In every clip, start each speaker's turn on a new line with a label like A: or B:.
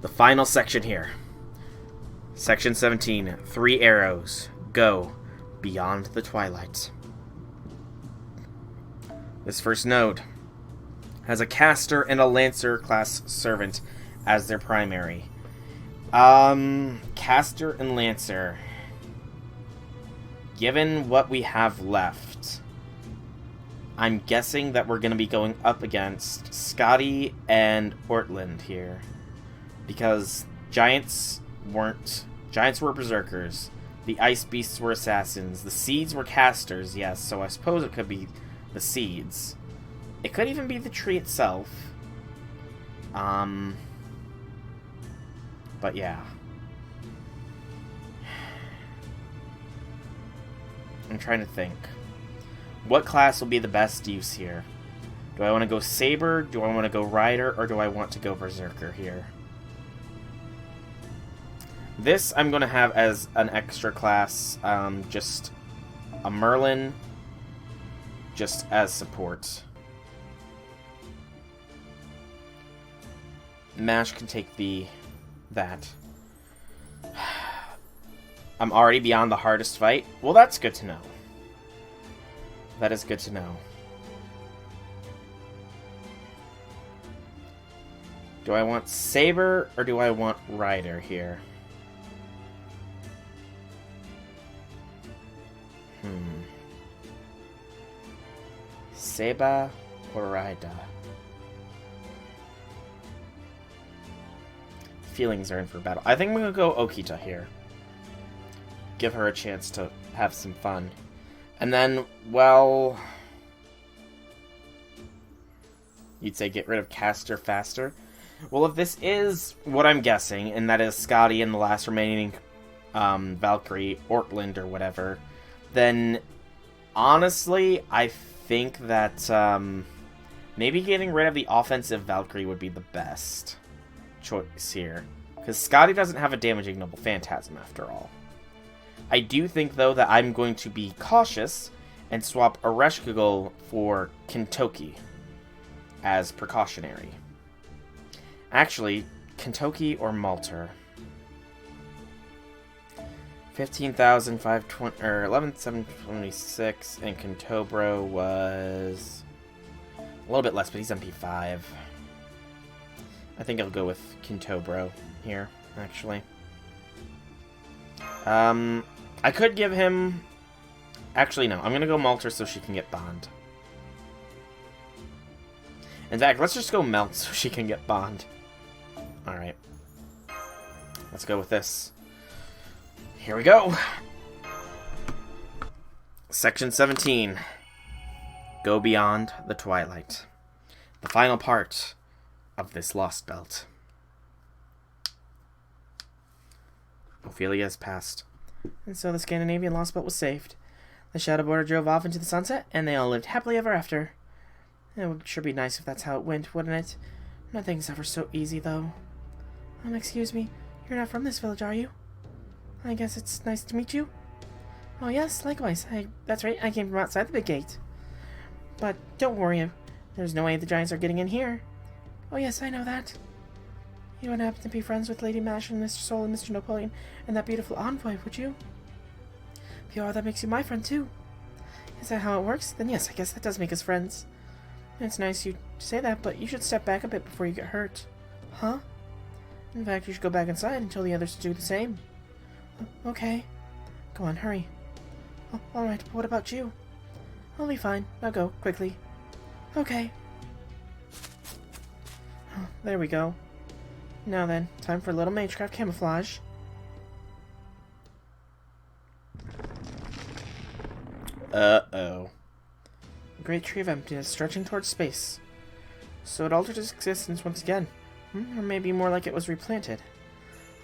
A: The final section here. Section 17. 3 arrows. Go beyond the twilight. This first node has a caster and a lancer class servant as their primary. Caster and lancer. Given what we have left, I'm guessing that we're going to be going up against Scotty and Ortland here. Because giants were berserkers. The ice beasts were assassins. The seeds were casters, yes, so I suppose it could be the seeds. It could even be the tree itself. But yeah. I'm trying to think. What class will be the best use here? Do I want to go Saber, do I want to go Rider, or do I want to go Berserker here? This I'm going to have as an extra class, just a Merlin, just as support. Mash can take that. I'm already beyond the hardest fight. Well, that's good to know. That is good to know. Do I want Saber or do I want Rider here? Saber or Rider? Feelings are in for battle. I think I'm going to go Okita here. Give her a chance to have some fun. And then, well... You'd say get rid of Caster faster? Well, if this is what I'm guessing, and that is Scotty and the last remaining Valkyrie, Ortland or whatever, then honestly, I think that maybe getting rid of the offensive Valkyrie would be the best choice here. Because Scotty doesn't have a damage ignoble phantasm after all. I do think, though, that I'm going to be cautious and swap Ereshkigal for Kentoki as precautionary. Actually, Kentoki or Malter. 15,520 or 11,726, and Kentobro was a little bit less, but he's MP5. I think I'll go with Kentobro here, actually. I could give him... Actually, no. I'm going to go Malter so she can get Bond. In fact, let's just go Melt so she can get Bond. Alright. Let's go with this. Here we go! Section 17. Go beyond the twilight. The final part of this Lostbelt. Ophelia has passed. And so the Scandinavian Lostbelt was saved. The Shadow Border drove off into the sunset, and they all lived happily ever after. It would sure be nice if that's how it went, wouldn't it? Nothing's ever so easy, though. Excuse me, you're not from this village, are you? I guess it's nice to meet you. Oh yes, likewise. That's right, I came from outside the big gate. But don't worry, there's no way the giants are getting in here. Oh yes, I know that. You wouldn't happen to be friends with Lady Mash and Mr. Soul and Mr. Napoleon and that beautiful envoy, would you? If you are, that makes you my friend, too. Is that how it works? Then yes, I guess that does make us friends. It's nice you say that, but you should step back a bit before you get hurt. Huh? In fact, you should go back inside and tell the others to do the same. Okay. Go on, hurry. Oh, alright, but what about you? I'll be fine. Now go, quickly. Okay. Oh, there we go. Now then, time for a little magecraft camouflage. Uh-oh. A great tree of emptiness stretching towards space. So it altered its existence once again. Or maybe more like it was replanted.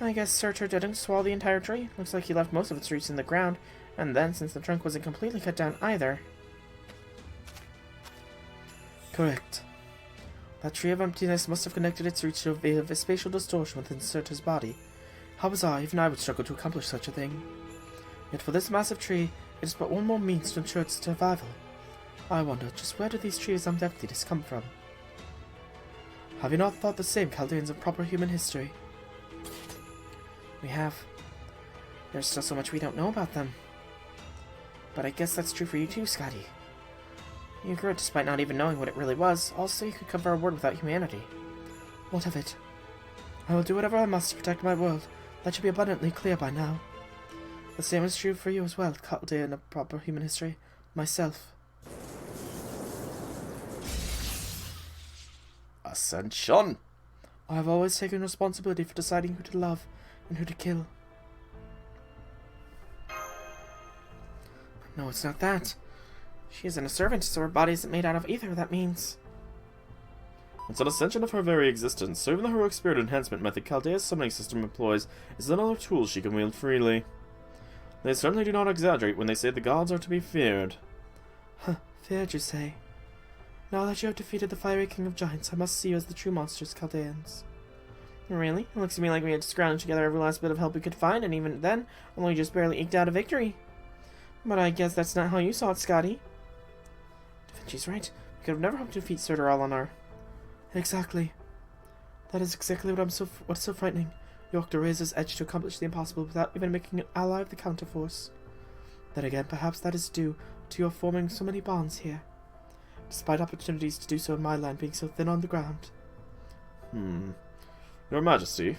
A: I guess Searcher didn't swallow the entire tree. Looks like he left most of its roots in the ground, and then, since the trunk wasn't completely cut down either... Correct. That tree of emptiness must have connected its roots to a veil of spatial distortion within Surtur's body. How bizarre, even I would struggle to accomplish such a thing. Yet for this massive tree, it is but one more means to ensure its survival. I wonder, just where do these trees of emptiness come from? Have you not thought the same, Chaldeans of proper human history? We have. There's still so much we don't know about them. But I guess that's true for you too, Scotty. You grew it despite not even knowing what it really was. Also, you could come for a word without humanity. What of it? I will do whatever I must to protect my world. That should be abundantly clear by now. The same is true for you as well, Chaldea in a proper human history. Myself.
B: Ascension!
A: I have always taken responsibility for deciding who to love and who to kill. No, it's not that. She isn't a servant, so her body isn't made out of either, that means.
B: It's an ascension of her very existence, so even the heroic spirit enhancement method Chaldea's summoning system employs is another tool she can wield freely. They certainly do not exaggerate when they say the gods are to be feared.
A: Huh, feared, you say? Now that you have defeated the fiery king of giants, I must see you as the true monsters, Chaldeans. Really? It looks to me like we had to scrounge together every last bit of help we could find, and even then, only just barely eked out a victory. But I guess that's not how you saw it, Scotty. Da Vinci's right. We could have never hoped to defeat Surtur all on our... Exactly. That is exactly what's so frightening. York to raise his edge to accomplish the impossible without even making an ally of the counterforce. Then again, perhaps that is due to your forming so many bonds here, despite opportunities to do so in my land being so thin on the ground.
B: Your Majesty.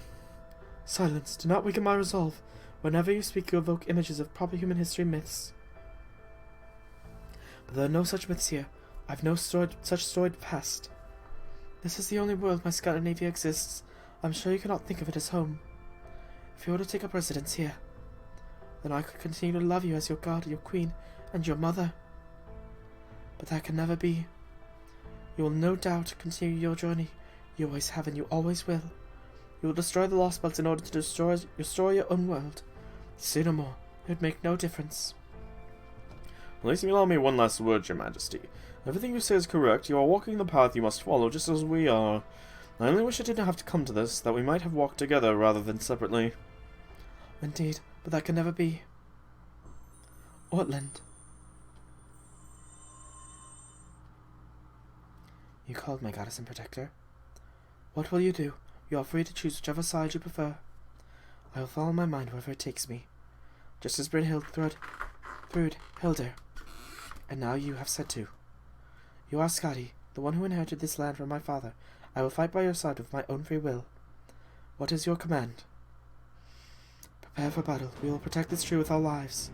A: Silence. Do not weaken my resolve. Whenever you speak, you evoke images of proper human history myths. But there are no such myths here. I've no such storied past. This is the only world my Scandinavia exists. I'm sure you cannot think of it as home. If you were to take up residence here, then I could continue to love you as your god, your queen, and your mother. But that can never be. You will no doubt continue your journey. You always have and you always will. You will destroy the Lostbelt in order to restore your own world. Say no more. It would make no difference.
B: At least you allow me one last word, Your Majesty. Everything you say is correct. You are walking the path you must follow, just as we are. I only wish it didn't have to come to this, that we might have walked together rather than separately.
A: Indeed, but that can never be. Ortland. You called my goddess and protector. What will you do? You are free to choose whichever side you prefer. I will follow my mind wherever it takes me. Just as Brynhild, Thrud, Hildur. And now you have said too. You are Skadi, the one who inherited this land from my father. I will fight by your side with my own free will. What is your command? Prepare for battle. We will protect this tree with our lives.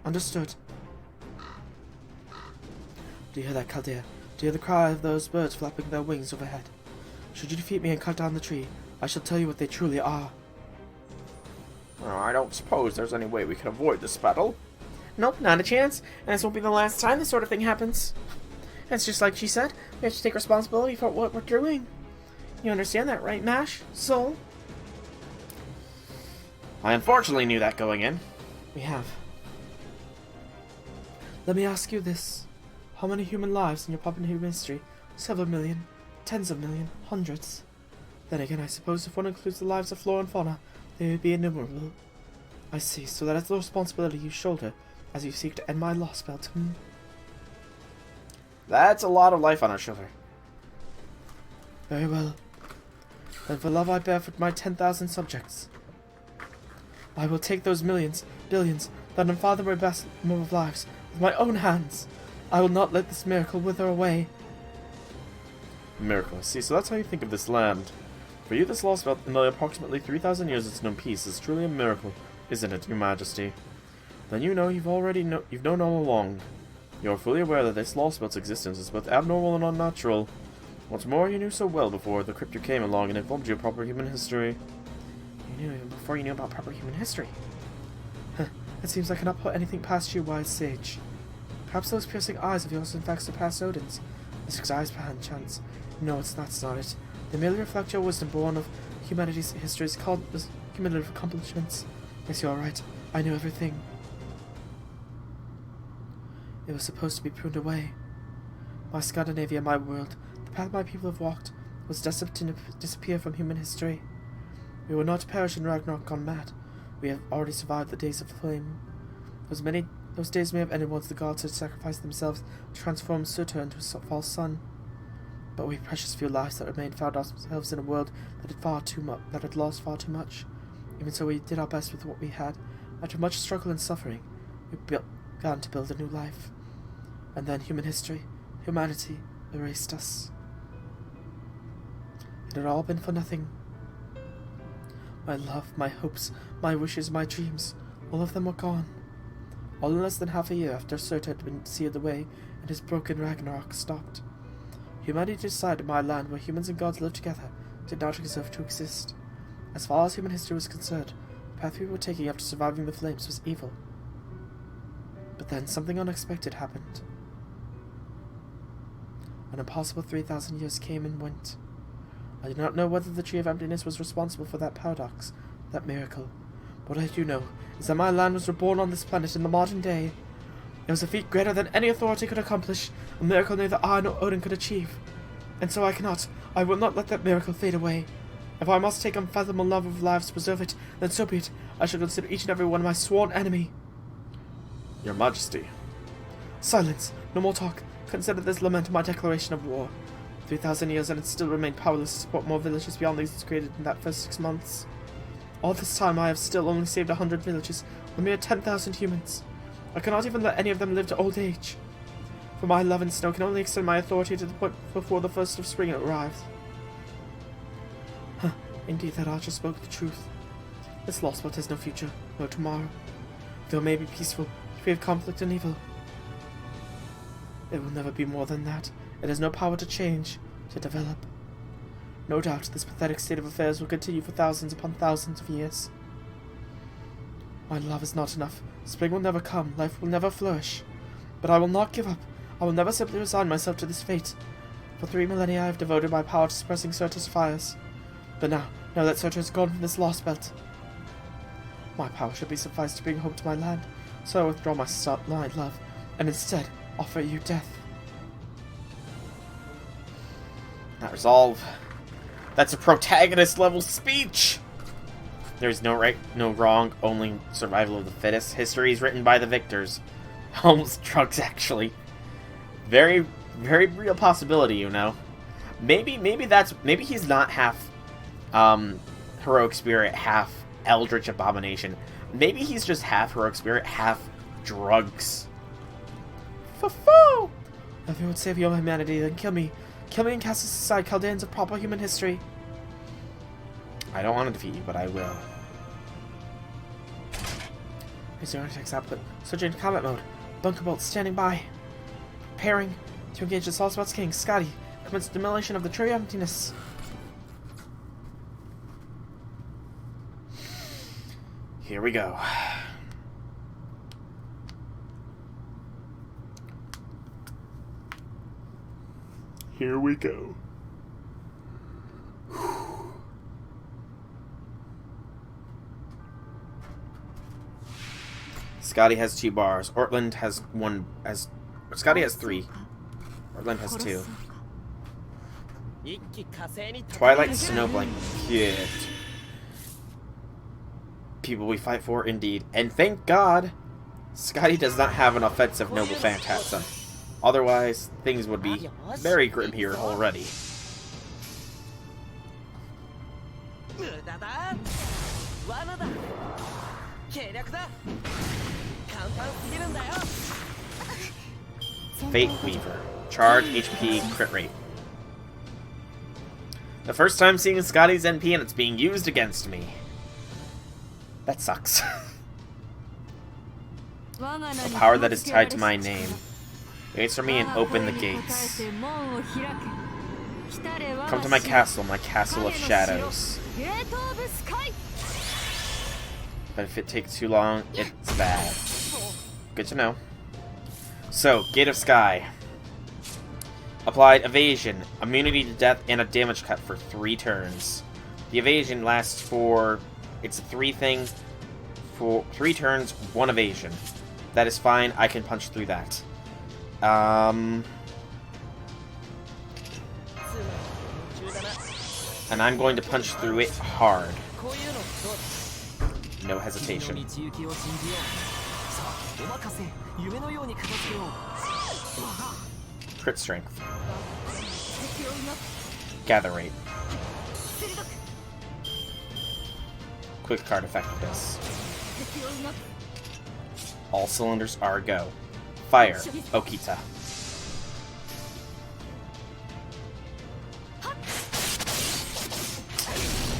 A: Understood. Do you hear that, Chaldea? Do you hear the cry of those birds flapping their wings overhead? Should you defeat me and cut down the tree, I shall tell you what they truly are.
B: I don't suppose there's any way we can avoid this battle.
A: Nope, not a chance. And this won't be the last time this sort of thing happens. It's just like she said, we have to take responsibility for what we're doing. You understand that, right, Mash? Soul?
B: I unfortunately knew that going in.
A: We have. Let me ask you this. How many human lives in your popular human history? Several million? Tens of million? Hundreds? Then again, I suppose if one includes the lives of flora and fauna, they would be innumerable. I see, so that is the responsibility you shoulder as you seek to end my Lostbelt.
B: That's a lot of life on our shoulder.
A: Very well. Then for love I bear for my 10,000 subjects, I will take those millions, billions, that unfathomable vast number of lives with my own hands. I will not let this miracle wither away.
B: Miracle. See, so that's how you think of this land. For you, this Lostbelt, in the approximately 3,000 years it's known peace, is truly a miracle, isn't it, Your Majesty? Then you know you've known all along. You are fully aware that this Lostbelt's existence is both abnormal and unnatural. What's more, you knew so well before the cryptor came along and informed you of proper human history.
A: You knew even before you knew about proper human history. Huh, it seems I cannot put anything past you, wise sage. Perhaps those piercing eyes of yours in fact surpass Odin's. Mystic's eyes, perchance. No, that's not it. They merely reflect your wisdom born of humanity's history's cumulative accomplishments. Yes, you are right. I knew everything. It was supposed to be pruned away. My Scandinavia, my world, the path my people have walked, was destined to disappear from human history. We will not perish in Ragnarok gone mad. We have already survived the days of flame. Those days may have ended once the gods had sacrificed themselves to transform Surtur into a false sun. But we precious few lives that remained found ourselves in a world that had lost far too much. Even so, we did our best with what we had. After much struggle and suffering, we began to build a new life. And then humanity, erased us. It had all been for nothing. My love, my hopes, my wishes, my dreams, all of them were gone. All in less than half a year after Surtur had been sealed away and his broken Ragnarok stopped. Humanity decided my land, where humans and gods lived together, did not deserve to exist. As far as human history was concerned, the path we were taking after surviving the flames was evil. But then something unexpected happened. An impossible 3,000 years came and went. I do not know whether the Tree of Emptiness was responsible for that paradox, that miracle. What I do know is that my land was reborn on this planet in the modern day. It was a feat greater than any authority could accomplish, a miracle neither I nor Odin could achieve. And so I will not let that miracle fade away. If I must take unfathomable love of lives to preserve it, then so be it. I shall consider each and every one my sworn enemy.
B: Your Majesty.
A: Silence. No more talk. Consider this lament my declaration of war. 3,000 years and it still remained powerless to support more villages beyond these created in that first 6 months. All this time I have still only saved 100 villages, a mere 10,000 humans. I cannot even let any of them live to old age. For my love and snow can only extend my authority to the point before the first of spring arrives. Indeed, that archer spoke the truth. This Lostbelt has no future, no tomorrow. Though it may be peaceful, free of conflict and evil, it will never be more than that. It has no power to change, to develop. No doubt, this pathetic state of affairs will continue for thousands upon thousands of years. My love is not enough. Spring will never come, life will never flourish. But I will not give up. I will never simply resign myself to this fate. For 3 millennia I have devoted my power to suppressing Surtur's fires. But now that Surtur is gone from this Lostbelt, my power should be sufficed to bring hope to my land. So I withdraw my blind love, and instead offer you death.
B: Not resolve. That's a protagonist level speech! There's no right, no wrong, only survival of the fittest. History is written by the victors. Almost drugs, actually. Very, very real possibility, you know. Maybe he's not half heroic spirit, half eldritch abomination. Maybe he's just half heroic spirit, half drugs.
A: Foo-foo! If you would save your humanity, then kill me. Kill me and cast us aside, Chaldeans of proper human history.
B: I don't want to defeat you, but I will.
A: Here's your architect's output. Surgery in combat mode. Bunker bolt standing by. Preparing to engage the Lostbelt's king, Scotty. Commence demolition of the Tree of Emptiness.
B: Here we go. Here we go. Scotty has 2 bars. Ortland has 1. Scotty has 3. Ortland has 2. Twilight Snow Blanket. People we fight for, indeed. And thank God, Scotty does not have an offensive Noble Phantasm. Otherwise, things would be very grim here already. Fate Weaver. Charge, HP, crit rate. The first time seeing Scotty's NP and it's being used against me. That sucks. A power that is tied to my name. Answer me and open the gates. Come to my castle of shadows. But if it takes too long, it's bad. Good to know. So, Gate of Sky. Applied evasion, immunity to death, and a damage cut for 3 turns. The evasion lasts for... It's a 3 thing. For 3 turns, 1 evasion. That is fine, I can punch through that. And I'm going to punch through it hard. No hesitation. Crit strength. Gather rate.
A: quick card effectiveness. All cylinders are go. Fire, Okita.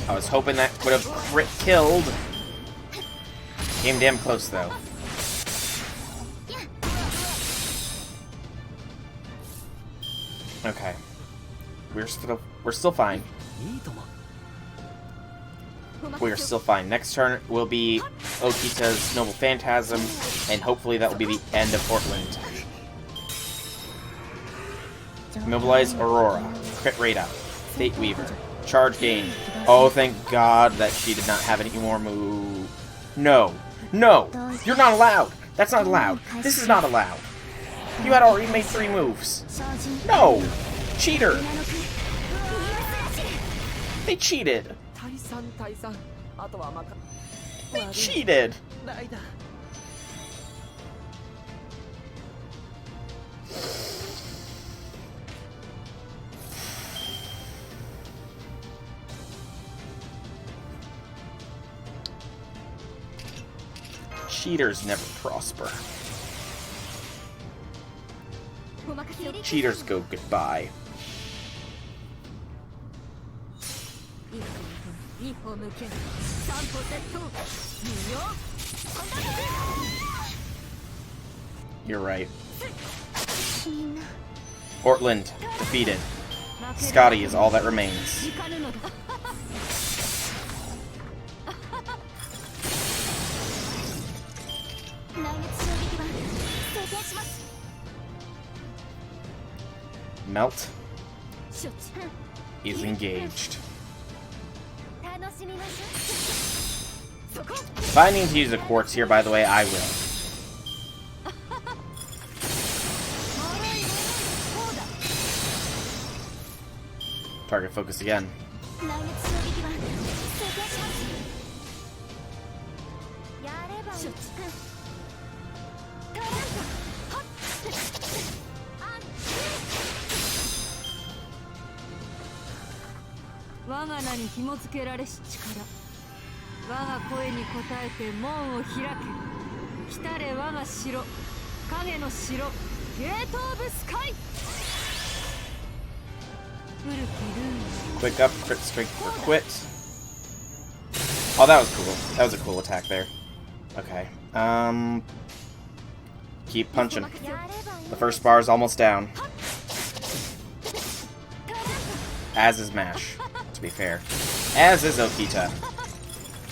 A: I was hoping that would have crit killed. Came damn close though. Okay. We're still fine. We are still fine. Next turn will be Okita's Noble Phantasm, and hopefully that will be the end of Portland. Mobilize Aurora. Crit rate up. Fate Weaver. Charge gain. Oh, thank God that she did not have any more move. No. No! You're not allowed! That's not allowed. This is not allowed. You had already made 3 moves. No! Cheater! They cheated! They cheated! Cheaters never prosper. Cheaters go goodbye. You're right. Portland defeated. Scotty is all that remains. Melt is engaged. If I need to use a quartz here, by the way, I will. Target focus again. Quick up, crit strength for quit. Oh, that was cool. That was a cool attack there. Okay. Keep punching. The first bar is almost down. As is Mash, to be fair. As is Okita.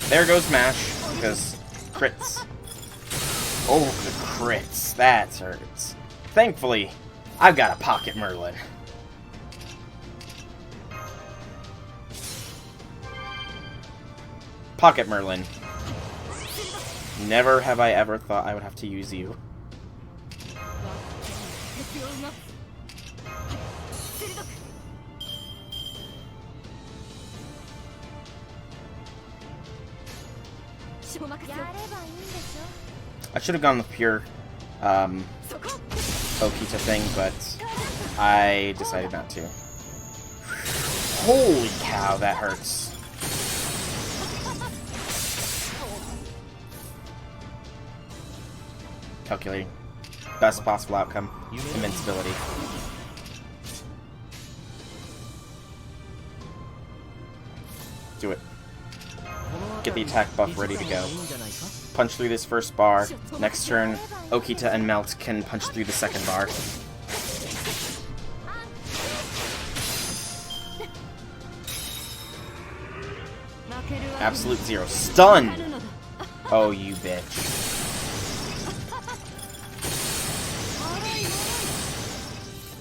A: There goes Mash, because crits. Oh, the crits. That hurts. Thankfully, I've got a Pocket Merlin. Pocket Merlin. Never have I ever thought I would have to use you. I should have gone with pure Okita thing, but I decided not to. Holy cow, that hurts. Calculating. Best possible outcome. Invincibility. Do it. Get the attack buff ready to go. Punch through this first bar. Next turn, Okita and Melt can punch through the second bar. Absolute zero. Stun! Oh, you bitch.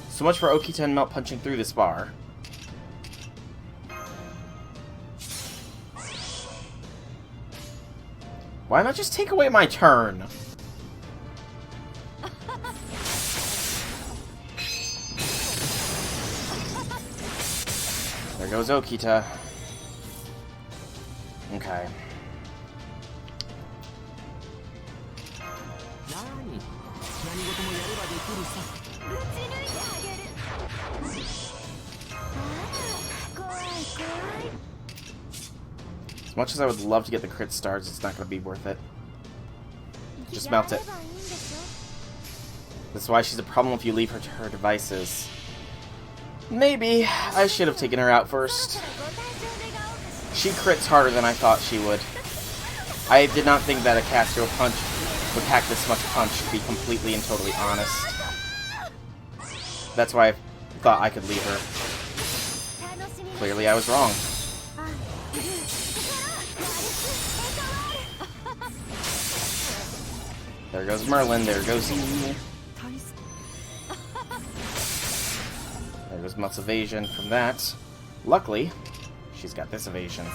A: So much for Okita and Melt punching through this bar. Why not just take away my turn? There goes Okita. Okay. As much as I would love to get the crit stars, it's not going to be worth it. Just melt it. That's why she's a problem if you leave her to her devices. Maybe I should have taken her out first. She crits harder than I thought she would. I did not think that a caster punch would pack this much punch, to be completely and totally honest. That's why I thought I could leave her. Clearly I was wrong. There goes Merlin, there goes E. There goes Melt's evasion from that. Luckily, she's got this evasion.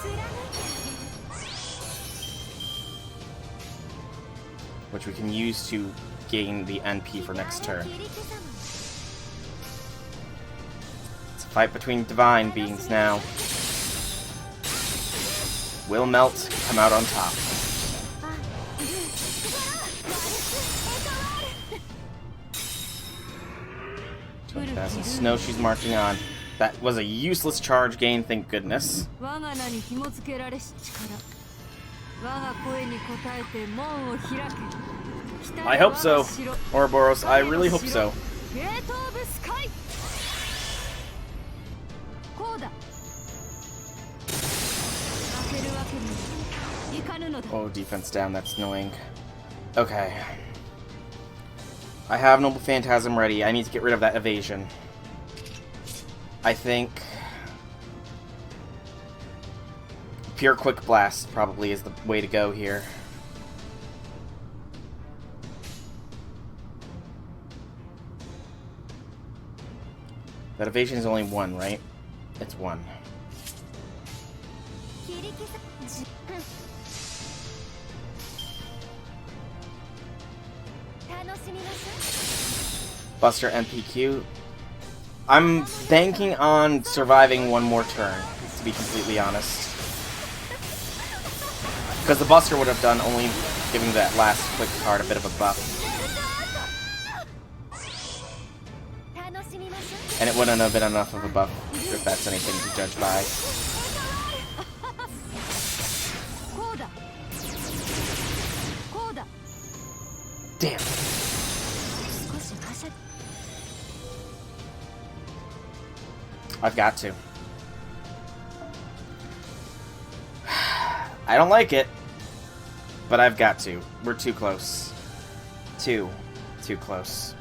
A: Which we can use to gain the NP for next turn. It's a fight between divine beings now. Will Melt come out on top? Snow she's marching on. That was a useless charge gain, thank goodness. I hope so, Ouroboros. I really hope so. Oh, defense down. That's annoying. Okay. I have Noble Phantasm ready. I need to get rid of that evasion. I think Pure Quick Blast probably is the way to go here. That evasion is only 1, right? It's 1. Buster MPQ. I'm banking on surviving one more turn, to be completely honest. Because the Buster would have done only giving that last quick card a bit of a buff. And it wouldn't have been enough of a buff, if that's anything to judge by. Damn. I've got to. I don't like it, but I've got to. We're too close. Too close.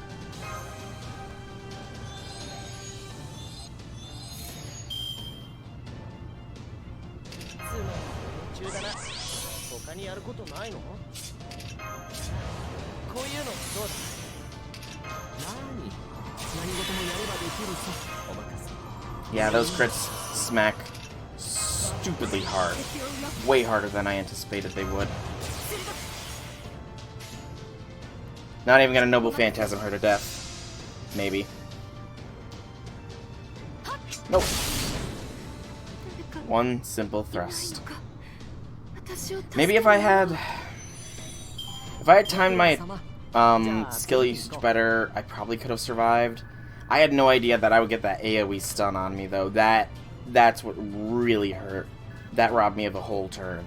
A: Yeah, those crits smack stupidly hard. Way harder than I anticipated they would. Not even gonna Noble Phantasm her to death. Maybe. Nope. One simple thrust. Maybe if I had timed my skill usage better, I probably could have survived. I had no idea that I would get that AoE stun on me, though. That's what really hurt. That robbed me of a whole turn.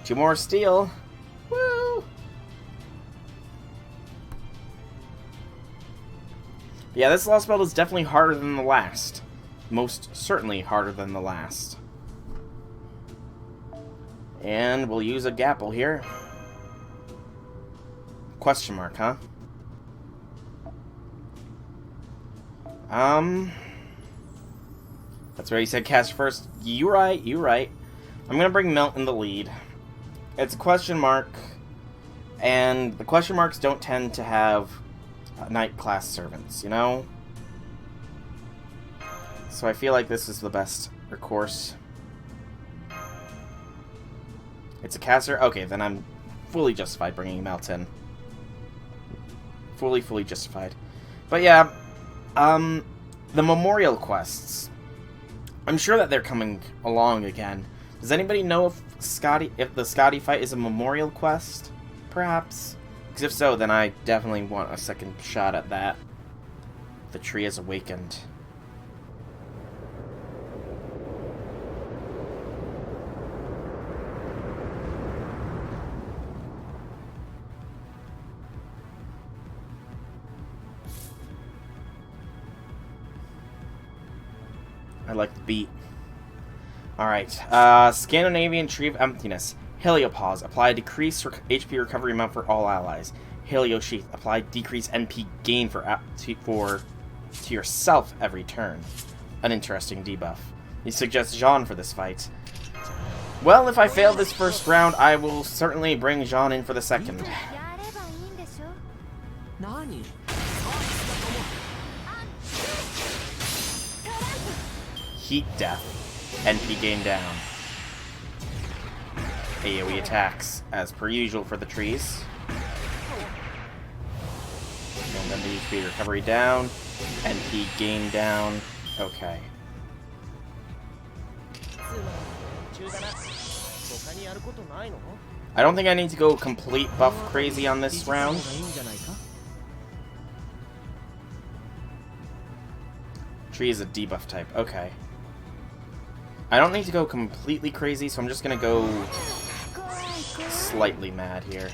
A: 2 more steel. Woo! Yeah, this Lostbelt is definitely harder than the last. Most certainly harder than the last. And we'll use a Gapple here. Question mark, huh? That's where you said cast first. You right. I'm gonna bring Melt in the lead. It's a question mark, and the question marks don't tend to have knight class servants, you know? So I feel like this is the best recourse. It's a caster? Okay, then I'm fully justified bringing Melt in. Fully justified. But yeah, the memorial quests. I'm sure that they're coming along again. Does anybody know if the Scotty fight is a memorial quest? Perhaps? Because if so, then I definitely want a second shot at that. The tree has awakened. I like the beat. Alright. Scandinavian Tree of Emptiness. Heliopause. Apply decreased HP recovery amount for all allies. Heliosheath. Apply decreased NP gain to yourself every turn. An interesting debuff. He suggests Jean for this fight. Well, if I fail this first round, I will certainly bring Jean in for the second. Heat Death. NP gain down. AoE attacks, as per usual for the trees. And then the HP recovery down. NP gain down. Okay. I don't think I need to go complete buff crazy on this round. Tree is a debuff type. Okay. I don't need to go completely crazy, so I'm just gonna go slightly mad here.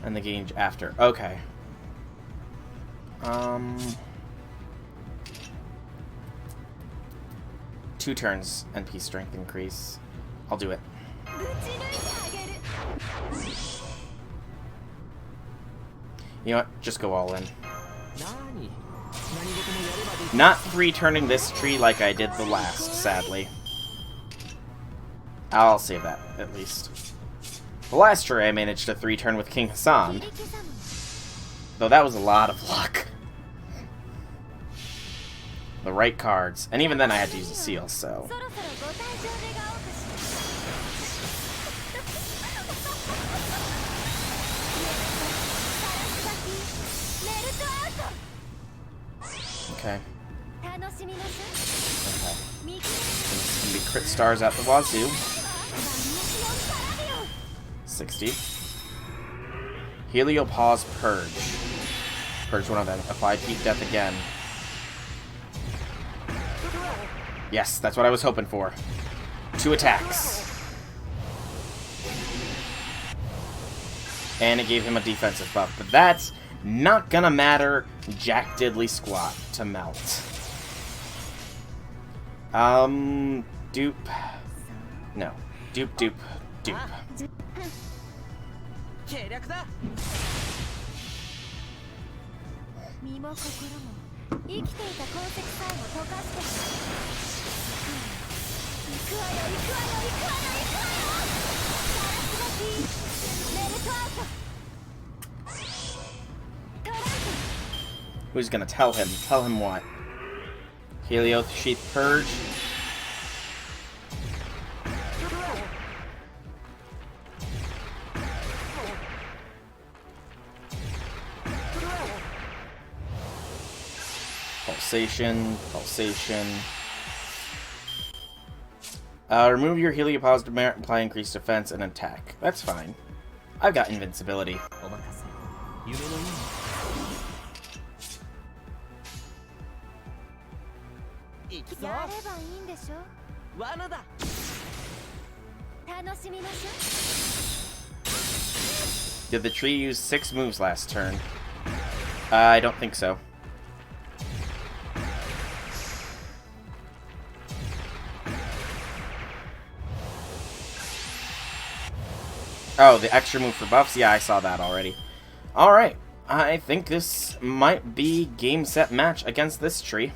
A: And the gauge after. Okay. 2 turns NP strength increase. I'll do it. You know what? Just go all in. Not 3-turning this tree like I did the last, sadly. I'll save that, at least. The last tree I managed to 3-turn with King Hassan. Though that was a lot of luck. The right cards. And even then I had to use a seal, so... Okay. Okay. It's gonna be crit stars at the wazoo. 60. Heliopause Purge. Purge one of them. Apply Heat Death again. Yes, that's what I was hoping for. 2 attacks. And it gave him a defensive buff, but that's not gonna matter jack diddly squat to melt. Dupe. No. Dupe, dupe, dupe. Who's gonna tell him? Tell him what? Heliosheath Purge. Pulsation, pulsation. Remove your Heliopause to apply increased defense and attack. That's fine. I've got invincibility. Did the tree use 6 moves last turn? I don't think so. Oh, the extra move for buffs? Yeah, I saw that already. Alright, I think this might be game, set, match against this tree.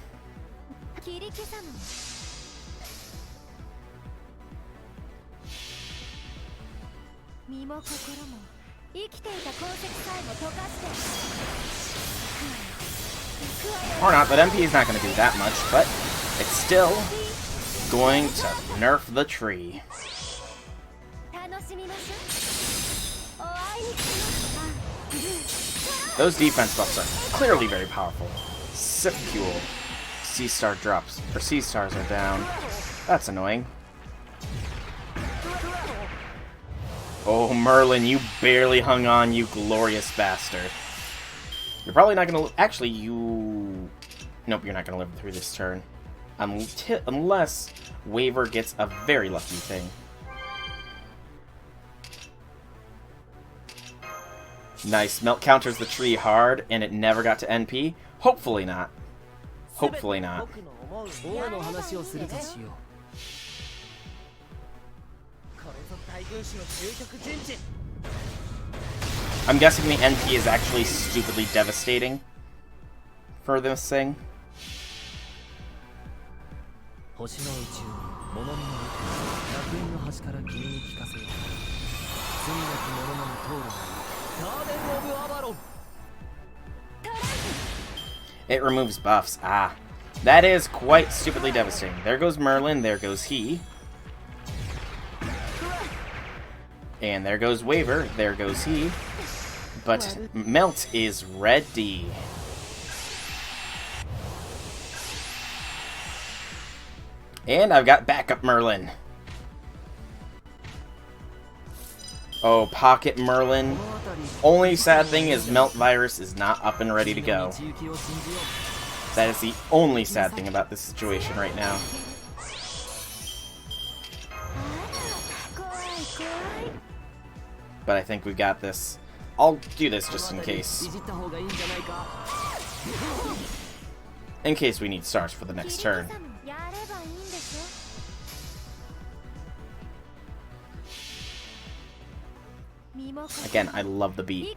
A: Or not, but MP is not going to do that much, but it's still going to nerf the tree. Those defense buffs are clearly very powerful. Sipcule. C-star drops. Or C-stars are down. That's annoying. Oh, Merlin, you barely hung on, you glorious bastard. You're probably not gonna... Actually, you... Nope, you're not gonna live through this turn. Unless Waver gets a very lucky thing. Nice. Melt counters the tree hard, and it never got to NP. Hopefully not.
C: Hopefully not. I'm guessing the NP is actually stupidly devastating for this thing. It removes buffs. Ah. That is quite stupidly devastating. There goes Merlin, there goes he. And there goes Waver, there goes he. But Melt is ready. And I've got backup Merlin. Oh, Pocket Merlin. Only sad thing is Melt Virus is not up and ready to go. That is the only sad thing about this situation right now. But I think we got this. I'll do this just in case. In case we need stars for the next turn. Again, I love the beat.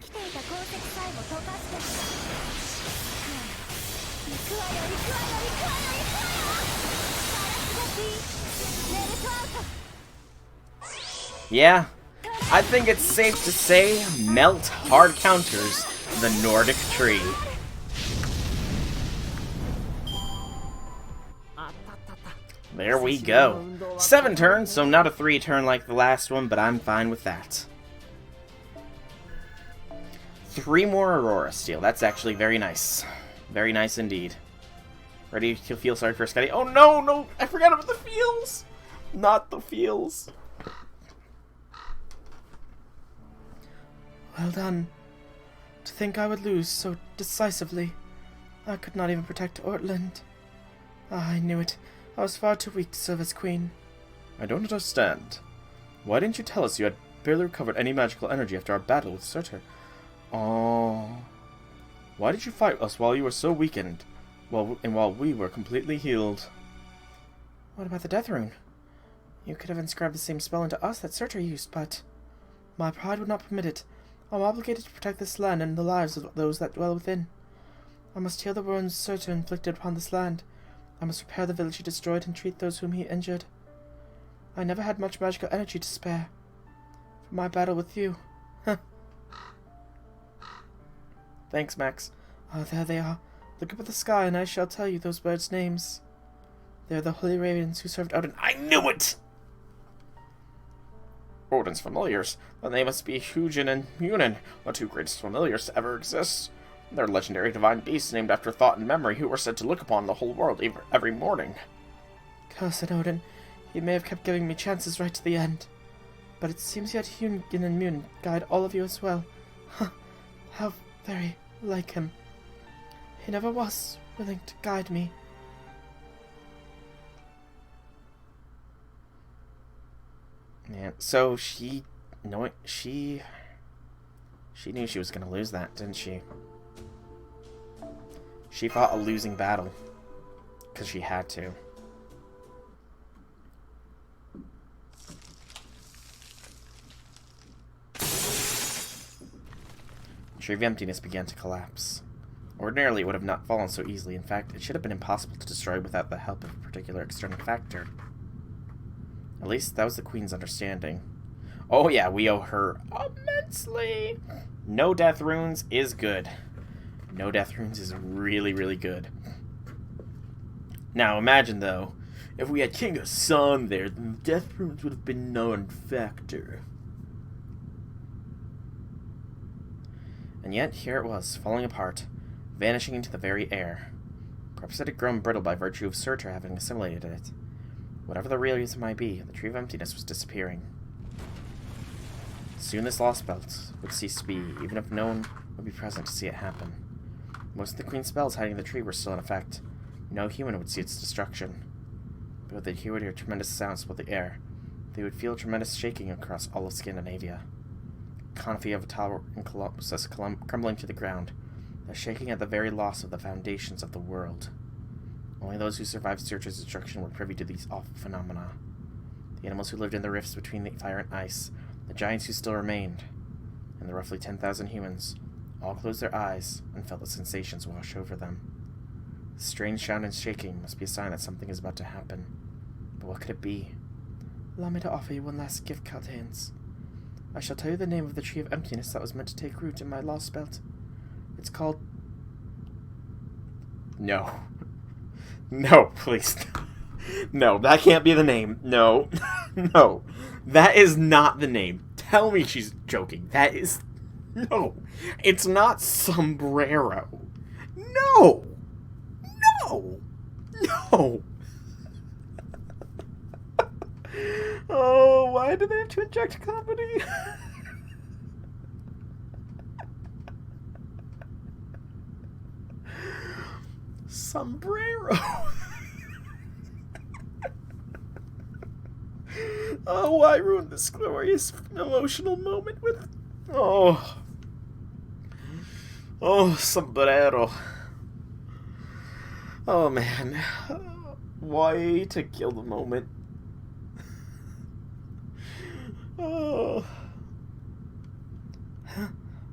C: Yeah, I think it's safe to say Melt hard counters the Nordic tree. There we go. 7 turns, so not a 3 turn like the last one, but I'm fine with that. 3 more Aurora Steel. That's actually very nice. Very nice indeed. Ready to feel sorry for Scotty? Oh no, no! I forgot about the feels! Not the feels.
A: Well done. To think I would lose so decisively. I could not even protect Ortland. Ah, I knew it. I was far too weak to serve as queen.
B: I don't understand. Why didn't you tell us you had barely recovered any magical energy after our battle with Surtur? Oh. Why did you fight us while you were so weakened? While we were completely healed?
A: What about the Death Rune? You could have inscribed the same spell into us that Surtur used, but my pride would not permit it. I'm obligated to protect this land and the lives of those that dwell within. I must heal the wounds Surtur inflicted upon this land. I must repair the village he destroyed and treat those whom he injured. I never had much magical energy to spare for my battle with you. Thanks, Max. Oh, there they are. Look up at the sky and I shall tell you those birds' names. They are the holy ravens who served Odin. I knew it!
B: Odin's familiars? Then they must be Hugin and Munin, the 2 greatest familiars to ever exist. They're legendary divine beasts named after thought and memory who were said to look upon the whole world every morning.
A: Cursed Odin. He may have kept giving me chances right to the end. But it seems you had Hugin and Munin guide all of you as well. Huh. How very like him. He never was willing to guide me.
C: Yeah, so she knew she was gonna lose that, didn't she? She fought a losing battle because she had to. The Tree of Emptiness began to collapse. Ordinarily, it would have not fallen so easily. In fact, it should have been impossible to destroy without the help of a particular external factor. At least, that was the Queen's understanding. Oh yeah, we owe her immensely! No Death Runes is good. No Death Runes is really, really good. Now, imagine, though, if we had King of Sun there, then the Death Runes would have been non-factor. And yet, here it was, falling apart, vanishing into the very air. Perhaps it had grown brittle by virtue of Surtur having assimilated it. Whatever the real reason might be, the Tree of Emptiness was disappearing. Soon this Lostbelt would cease to be, even if no one would be present to see it happen. Most of the Queen's spells hiding the tree were still in effect. No human would see its destruction. But they would hear tremendous sounds with the air. They would feel tremendous shaking across all of Scandinavia. Confy of a tower in Colossus crumbling to the ground. The shaking at the very loss of the foundations of the world. Only those who survived Searcher's destruction were privy to these awful phenomena. The animals who lived in the rifts between the fire and ice, the giants who still remained, and the roughly 10,000 humans, all closed their eyes and felt the sensations wash over them. The strange sound and shaking must be a sign that something is about to happen. But what could it be?
A: Allow me to offer you one last gift, Caldanes. I shall tell you the name of the tree of emptiness that was meant to take root in my Lostbelt. It's called...
C: No. No, please. No, that can't be the name. No. No. That is not the name. Tell me she's joking. That is... No. It's not sombrero. No. No. No. Oh, why do they have to inject comedy? Sombrero. Oh, why ruin this glorious emotional moment with... Oh. Oh, sombrero. Oh, man. Why to kill the moment? Oh.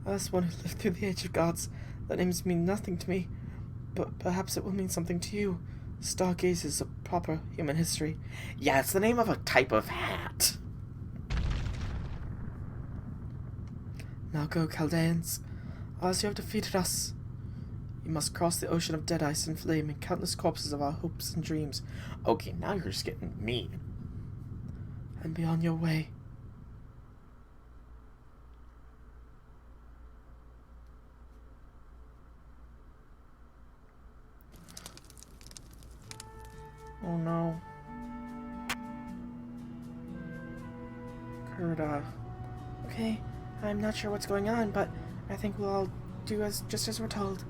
A: As one who lived through the age of gods, that names mean nothing to me, but perhaps it will mean something to you. Stargaze is a proper human history.
C: Yeah, it's the name of a type of hat.
A: Now go, Caldaeans. As you have defeated us, you must cross the ocean of dead ice and flame and countless corpses of our hopes and dreams.
C: Okay, now you're just getting mean.
A: And be on your way.
C: Oh no.
A: Gerda. Okay, I'm not sure what's going on, but I think we'll all do just as we're told.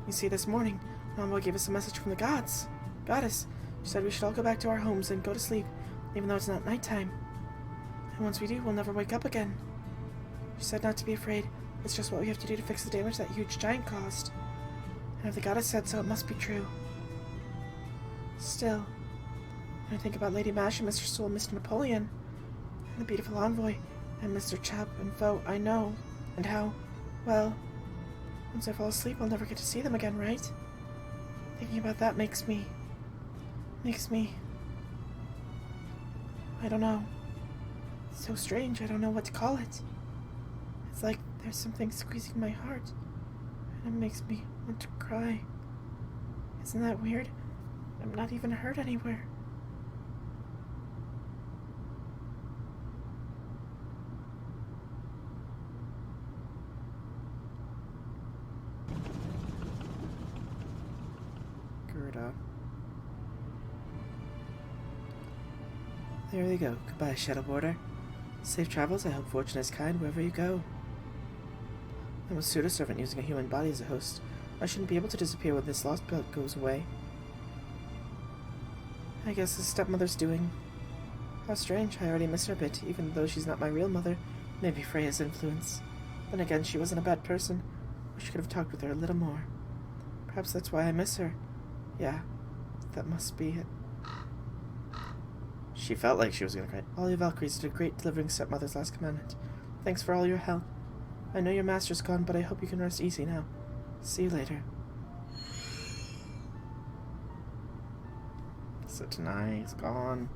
A: You see, this morning, Mama gave us a message from the goddess. She said we should all go back to our homes and go to sleep, even though it's not nighttime. And once we do, we'll never wake up again. She said not to be afraid. It's just what we have to do to fix the damage that huge giant caused. And if the goddess said so, it must be true. Still, when I think about Lady Mash and Mr. Soul and Mr. Napoleon, and the beautiful envoy, and Mr. Chap and Foe I know, and how, well, once I fall asleep I'll never get to see them again, right? Thinking about that makes me, I don't know. It's so strange, I don't know what to call it. It's like there's something squeezing my heart, and it makes me want to cry. Isn't that weird? I'm not even hurt anywhere. Gerda. There you go. Goodbye, Shadow Border. Safe travels. I hope fortune is kind wherever you go. I'm a pseudo-servant using a human body as a host. I shouldn't be able to disappear when this Lostbelt goes away. I guess his stepmother's doing. How strange, I already miss her a bit, even though she's not my real mother. Maybe Freya's influence. Then again, she wasn't a bad person. Wish I could have talked with her a little more. Perhaps that's why I miss her. Yeah, that must be it.
C: She felt like she was gonna cry.
A: All you Valkyries did great delivering stepmother's last commandment. Thanks for all your help. I know your master's gone, but I hope you can rest easy now. See you later.
C: So tonight is gone.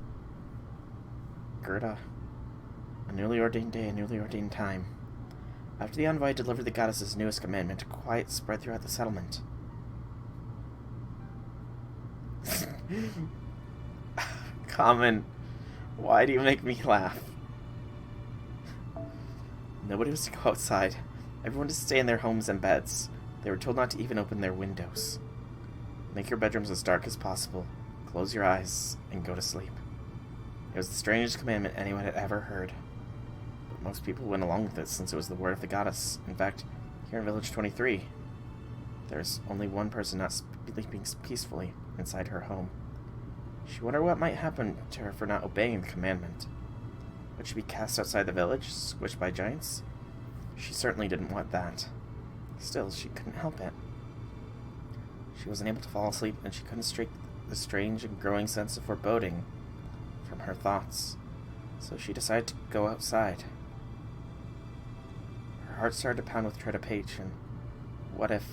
C: Gerda. A newly ordained day, a newly ordained time. After the envoy delivered the goddess's newest commandment, quiet spread throughout the settlement. Common. Why do you make me laugh? Nobody was to go outside. Everyone to stay in their homes and beds. They were told not to even open their windows. Make your bedrooms as dark as possible. Close your eyes and go to sleep. It was the strangest commandment anyone had ever heard. But most people went along with it since it was the word of the goddess. In fact, here in Village 23, there's only one person not sleeping peacefully inside her home. She wondered what might happen to her for not obeying the commandment. Would she be cast outside the village, squished by giants? She certainly didn't want that. Still, she couldn't help it. She She wasn't able to fall asleep, and she couldn't shake the strange and growing sense of foreboding from her thoughts. So she decided to go outside. Her heart started to pound with trepidation. What if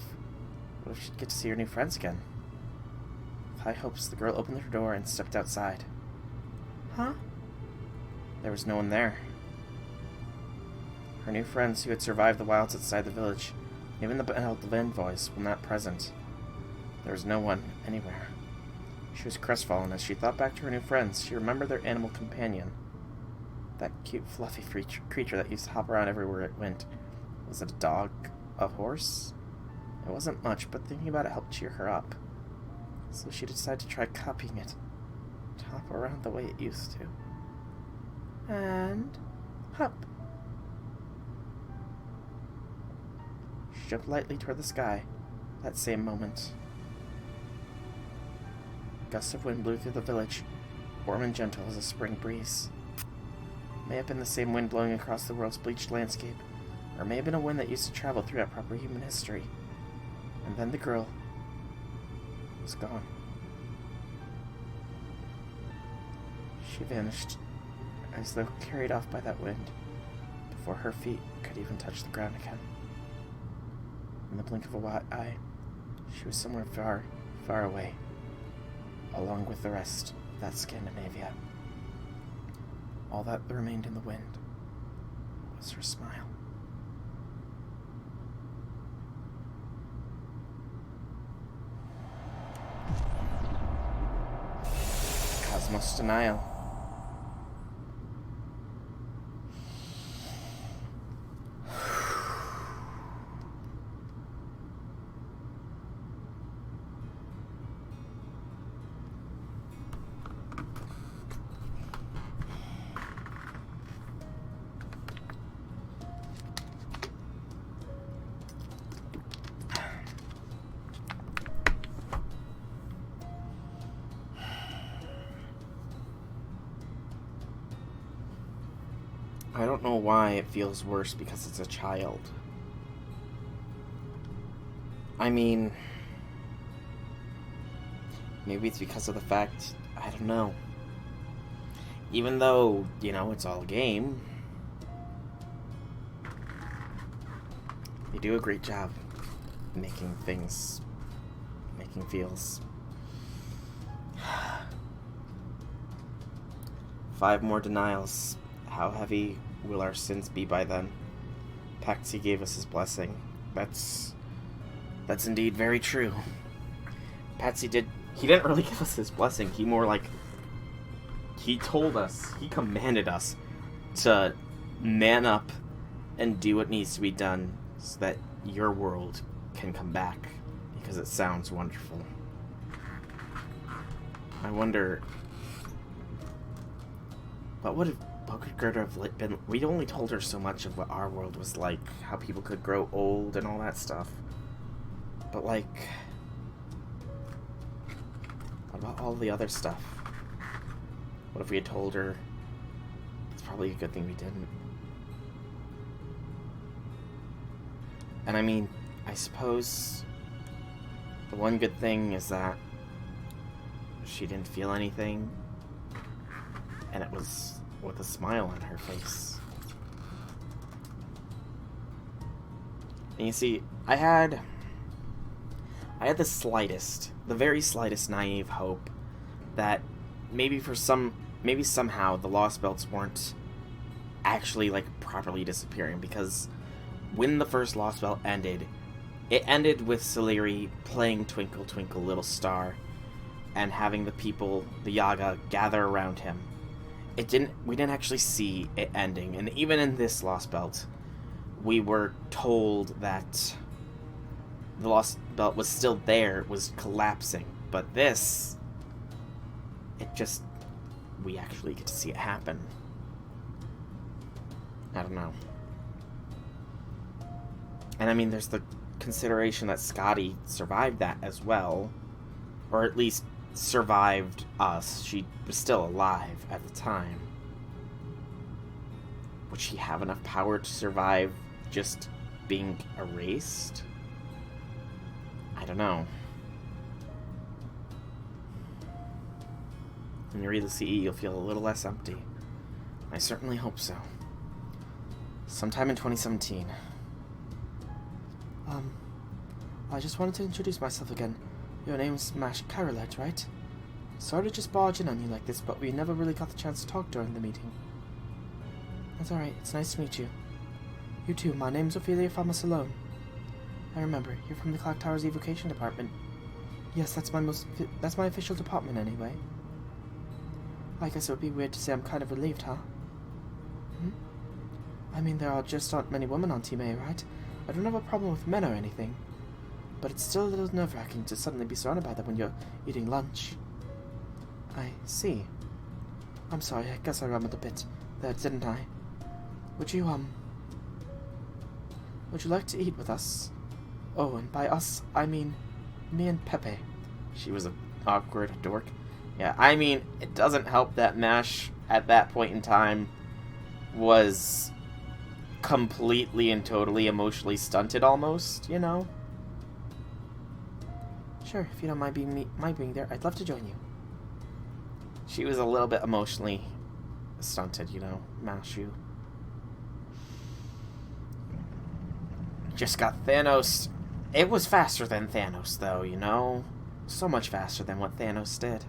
C: she'd get to see her new friends again? With high hopes, the girl opened her door and stepped outside.
A: Huh?
C: There was no one there. Her new friends who had survived the wilds outside the village, even the band voice, were not present. There was no one anywhere. She was crestfallen as she thought back to her new friends. She remembered their animal companion. That cute, fluffy creature that used to hop around everywhere it went. Was it a dog? A horse? It wasn't much, but thinking about it helped cheer her up. So she decided to try copying it. To hop around the way it used to.
A: And hop.
C: She jumped lightly toward the sky that same moment. Gusts of wind blew through the village, warm and gentle as a spring breeze. It may have been the same wind blowing across the world's bleached landscape, or it may have been a wind that used to travel throughout proper human history. And then the girl was gone. She vanished, as though carried off by that wind, before her feet could even touch the ground again. In the blink of a eye, she was somewhere far, far away, along with the rest of that Scandinavia. All that remained in the wind was her smile. Cosmos Denial. I don't know why it feels worse because it's a child. I mean, maybe it's because of the fact, I don't know. Even though, it's all a game, they do a great job making feels. 5 more denials. How heavy will our sins be by then? Patsy gave us his blessing. That's indeed very true. He didn't really give us his blessing. He told us, he commanded us to man up and do what needs to be done so that your world can come back, because it sounds wonderful. I wonder, what could Gerda have been? We only told her so much of what our world was like, how people could grow old and all that stuff. But what about all the other stuff? What if we had told her? It's probably a good thing we didn't. And I mean, I suppose the one good thing is that she didn't feel anything, and it was with a smile on her face. And you see, I had the very slightest naive hope that maybe somehow the Lostbelts weren't actually properly disappearing, because when the first Lostbelt ended, it ended with Saleri playing Twinkle Twinkle Little Star and having the people, the Yaga, gather around him. We didn't actually see it ending, and even in this Lostbelt, we were told that the Lostbelt was still there, was collapsing. But this, we actually get to see it happen. I don't know. And I mean, there's the consideration that Scotty survived that as well, or at least survived us. She was still alive at the time. Would she have enough power to survive just being erased? I don't know. When you read the CE, you'll feel a little less empty. I certainly hope so. Sometime in 2017. I just wanted to introduce myself again. Your name's Mash Carolet, right? Sorry to just barge in on you like this, but we never really got the chance to talk during the meeting. That's alright, it's nice to meet you. You too, my name's Ophelia Famasalone. I remember, you're from the Clock Tower's Evocation Department. Yes, that's my official department anyway. I guess it would be weird to say I'm kind of relieved, huh? I mean, there aren't many women on Team A, right? I don't have a problem with men or anything. But it's still a little nerve-wracking to suddenly be surrounded by them when you're eating lunch. I see. I'm sorry, I guess I rumbled a bit there, didn't I? Would you like to eat with us? Oh, and by us, I mean me and Pepe. She was an awkward dork. Yeah, I mean, it doesn't help that Mash, at that point in time, was completely and totally emotionally stunted almost, you know? Sure, if you don't mind being there, I'd love to join you. She was a little bit emotionally stunted, you know, Mashu. Just got Thanos. It was faster than Thanos, though, you know? So much faster than what Thanos did.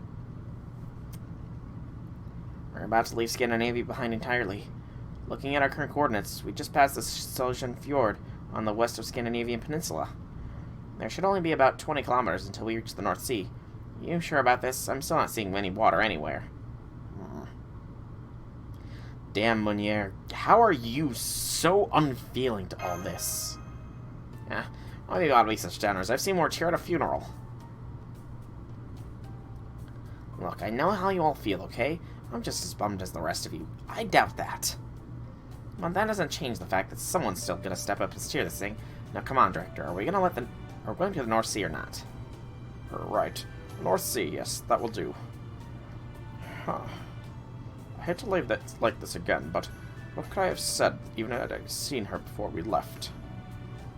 C: We're about to leave Scandinavia behind entirely. Looking at our current coordinates, we just passed the Soljan Fjord on the west of Scandinavian Peninsula. There should only be about 20 kilometers until we reach the North Sea. You sure about this? I'm still not seeing any water anywhere. Damn, Munier. How are you so unfeeling to all this? Why do you gotta be such downers? I've seen more cheer at a funeral. Look, I know how you all feel, okay? I'm just as bummed as the rest of you. I doubt that. Well, that doesn't change the fact that someone's still gonna step up and steer this thing. Now, come on, Director. Are we going to the North Sea or not? Right. North Sea, yes, that will do. Huh. I hate to leave that like this again, but what could I have said, even had I seen her before we left?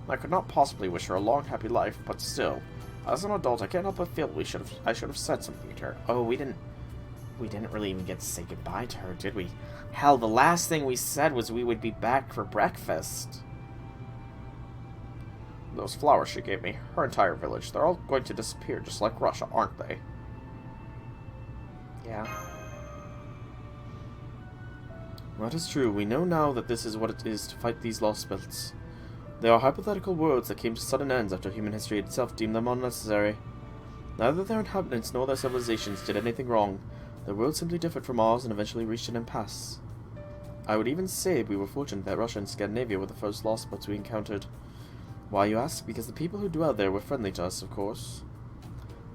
C: I could not possibly wish her a long, happy life, but still, as an adult, I can't help but feel I should have said something to her. Oh, we didn't really even get to say goodbye to her, did we? Hell, the last thing we said was we would be back for breakfast. Those flowers she gave me, her entire village, they're all going to disappear just like Russia, aren't they? Yeah. That is true. We know now that this is what it is to fight these Lostbelts. They are hypothetical worlds that came to sudden ends after human history itself deemed them unnecessary. Neither their inhabitants nor their civilizations did anything wrong. Their world simply differed from ours and eventually reached an impasse. I would even say we were fortunate that Russia and Scandinavia were the first Lostbelts we encountered. Why, you ask? Because the people who dwell there were friendly to us, of course.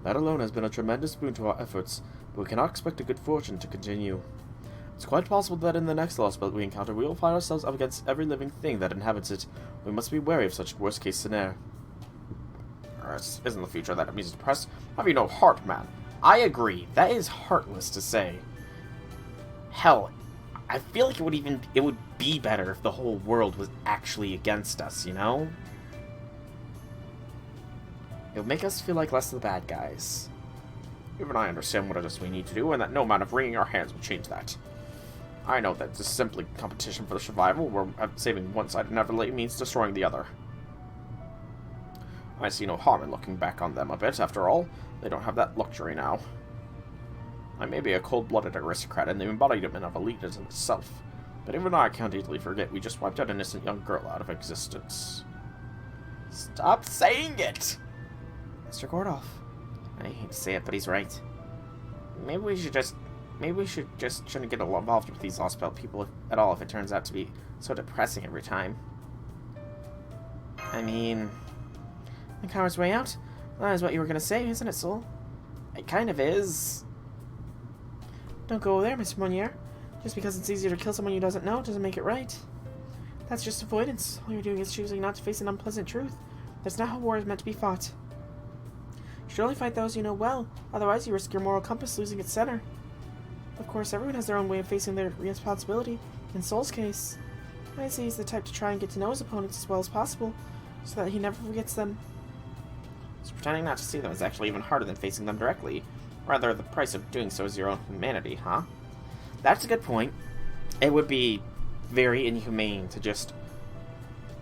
C: That alone has been a tremendous boon to our efforts, but we cannot expect a good fortune to continue. It's quite possible that in the next Lostbelt we encounter, we will find ourselves up against every living thing that inhabits it. We must be wary of such worst-case scenario. This isn't the future that amuses the press. Have you no heart, man? I agree. That is heartless to say. Hell, I feel like it would be better if the whole world was actually against us, you know? It would make us feel like less of the bad guys. Even I understand what it is we need to do, and that no amount of wringing our hands will change that. I know that this is simply competition for the survival, where saving one side inevitably means destroying the other. I see no harm in looking back on them a bit. After all, they don't have that luxury now. I may be a cold-blooded aristocrat and the embodiment of elitism itself, but even I can't easily forget we just wiped an innocent young girl out of existence. Stop saying it! Mr. Gordoff. I hate to say it, but he's right. Maybe we shouldn't get involved with these Lostbelt people at all if it turns out to be so depressing every time. I mean, the coward's way out? That is what you were going to say, isn't it, Soul? It kind of is. Don't go there, Mr. Monier. Just because it's easier to kill someone you doesn't know doesn't make it right. That's just avoidance. All you're doing is choosing not to face an unpleasant truth. That's not how war is meant to be fought. You should only fight those you know well, otherwise you risk your moral compass losing its center. Of course, everyone has their own way of facing their responsibility. In Soul's case, I'd say he's the type to try and get to know his opponents as well as possible, so that he never forgets them. So pretending not to see them is actually even harder than facing them directly. Rather, the price of doing so is your own humanity, huh? That's a good point. It would be very inhumane to just,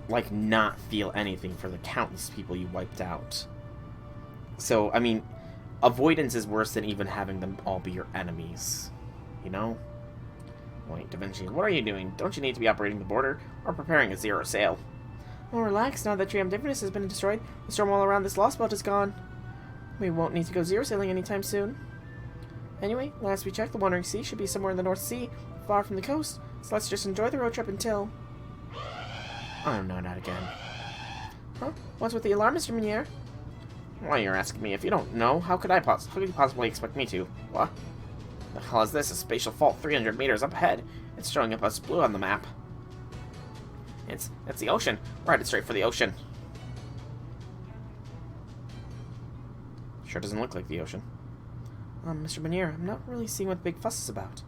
C: like, not feel anything for the countless people you wiped out. So, I mean, avoidance is worse than even having them all be your enemies. You know? Wait, Da Vinci, what are you doing? Don't you need to be operating the border or preparing a zero sail?
A: Well, relax. Now that Triumph Divinus has been destroyed, the storm all around this Lostbelt is gone. We won't need to go zero sailing anytime soon. Anyway, last we checked, the Wandering Sea should be somewhere in the North Sea, far from the coast. So let's just enjoy the road trip until...
C: Oh no, not again.
A: Huh? What's with the alarm, Mr. Meunier?
C: Why, you're asking me if you don't know? How could you possibly expect me to? What? The hell is this? A spatial fault 300 meters up ahead. It's showing up as blue on the map. It's the ocean. We're headed straight for the ocean. Sure doesn't look like the ocean.
A: Mr. Meunier, I'm not really seeing what the big fuss is about.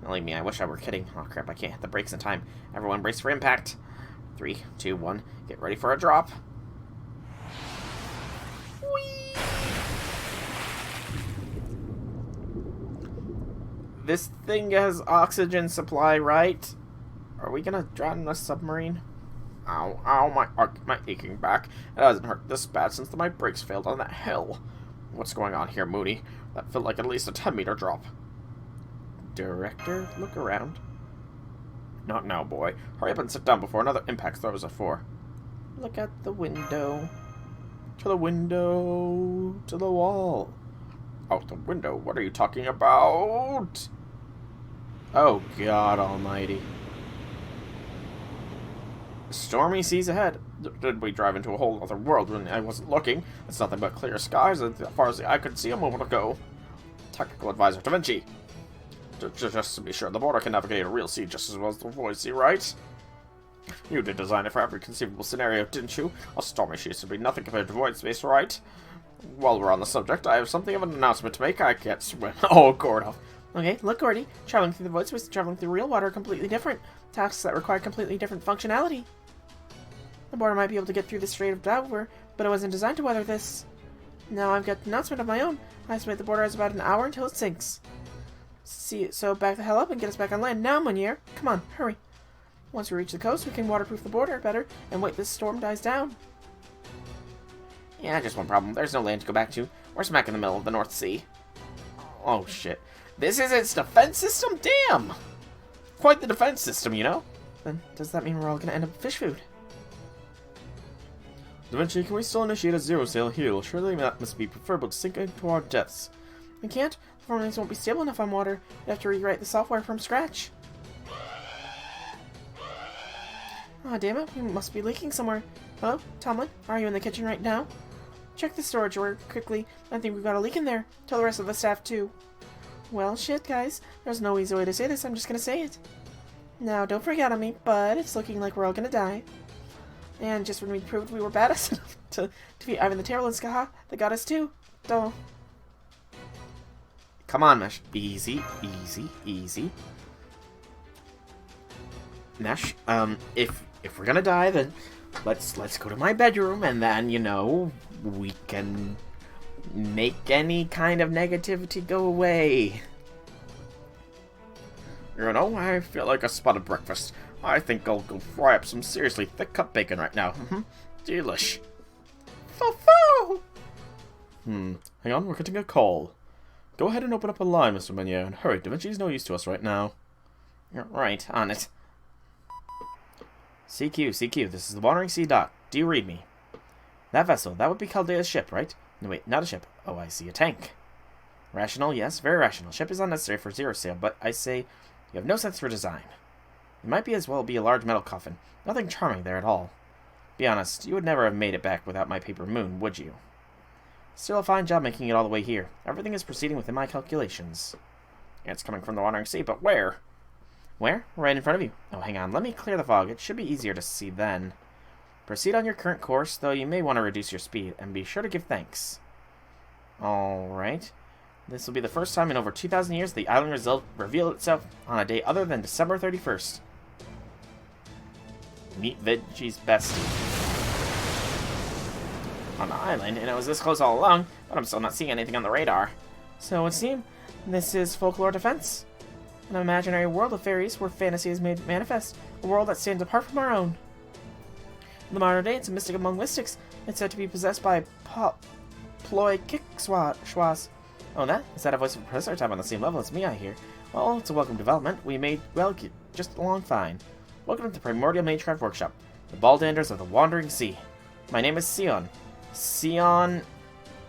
C: Believe me, I wish I were kidding. Oh crap, I can't hit the brakes in time. Everyone brace for impact. 3, 2, 1. Get ready for a drop. Whee! This thing has oxygen supply, right? Are we gonna drown in a submarine? Ow, ow, my aching back. It hasn't hurt this bad since my brakes failed on that hill. What's going on here, Moody? That felt like at least a 10-meter drop. Director, look around. Not now, boy. Hurry up and sit down before another impact throws us 4.
A: Look out the window.
C: To the window. To the wall. Out the window? What are you talking about? Oh, God almighty. Stormy seas ahead. Did we drive into a whole other world when I wasn't looking? It's nothing but clear skies as far as the eye could see a moment ago. Technical advisor Da Vinci. Just to be sure, the border can navigate a real sea just as well as the void sea, right? You did design it for every conceivable scenario, didn't you? A stormy sea should be nothing compared to void space, right? While we're on the subject, I have something of an announcement to make. I can't swim. Oh, Gordon.
A: Okay, look, Gordy. Traveling through the void space and traveling through real water are completely different. Tasks that require completely different functionality. The border might be able to get through the Strait of Dover, but it wasn't designed to weather this. Now I've got an announcement of my own. I estimate the border has about an hour until it sinks. So back the hell up and get us back on land now, Meunier. Come on, hurry. Once we reach the coast, we can waterproof the border better and wait this storm dies down.
C: Yeah, just one problem. There's no land to go back to. We're smack in the middle of the North Sea. Oh, shit. This is its defense system? Damn! Quite the defense system, you know?
A: Then does that mean we're all gonna end up with fish food?
B: Da Vinci, can we still initiate a zero sail here? Surely that must be preferable to sink into our deaths.
A: We can't. The formulas won't be stable enough on water. We'd have to rewrite the software from scratch. Aw, damn it. We must be leaking somewhere. Hello? Tomlin? Are you in the kitchen right now? Check the storage drawer quickly. I think we've got a leak in there. Tell the rest of the staff, too. Well, shit, guys. There's no easy way to say this. I'm just gonna say it. Now, don't freak out on me, but it's looking like we're all gonna die. And just when we proved we were badass enough to defeat Ivan the Terrible and Skaha, they got us too. Duh.
C: Come on, Mesh. Easy, easy, easy. Mesh, if we're gonna die, then let's go to my bedroom, and then, you know, we can make any kind of negativity go away. You know, I feel like a spotted breakfast. I think I'll go fry up some seriously thick-cut bacon right now. Delish.
A: Fo-fo!
B: Hang on, we're getting a call. Go ahead and open up a line, Mr. Meunier, and hurry. Da Vinci's no use to us right now.
C: You're right, on it. CQ, this is the Wandering Sea Dock. Do you read me? That vessel, that would be Chaldea's ship, right? No, wait, not a ship. Oh, I see a tank. Rational, yes, very rational. Ship is unnecessary for zero sail, but I say you have no sense for design. It might be as well be a large metal coffin. Nothing charming there at all. Be honest, you would never have made it back without my paper moon, would you? Still a fine job making it all the way here. Everything is proceeding within my calculations. It's coming from the Wandering Sea, but where? Where? Right in front of you. Oh, hang on. Let me clear the fog. It should be easier to see then. Proceed on your current course, though you may want to reduce your speed, and be sure to give thanks. Alright. This will be the first time in over 2,000 years the island revealed itself on a day other than December 31st. Meet Veggie's bestie. On the island, and it was this close all along, but I'm still not seeing anything on the radar.
A: So it would seem this is folklore defense. An imaginary world of fairies where fantasy is made manifest. A world that stands apart from our own. In the modern day, it's a mystic among mystics. It's said to be possessed by Ploy Kickschwas. Oh, that? Is that a voice of a professor? Time on the same level as me, I hear. Well, it's a welcome development. We made, well, just along fine. Welcome to the Primordial Magecraft Workshop, the Baldanders of the Wandering Sea. My name is Sion. Sion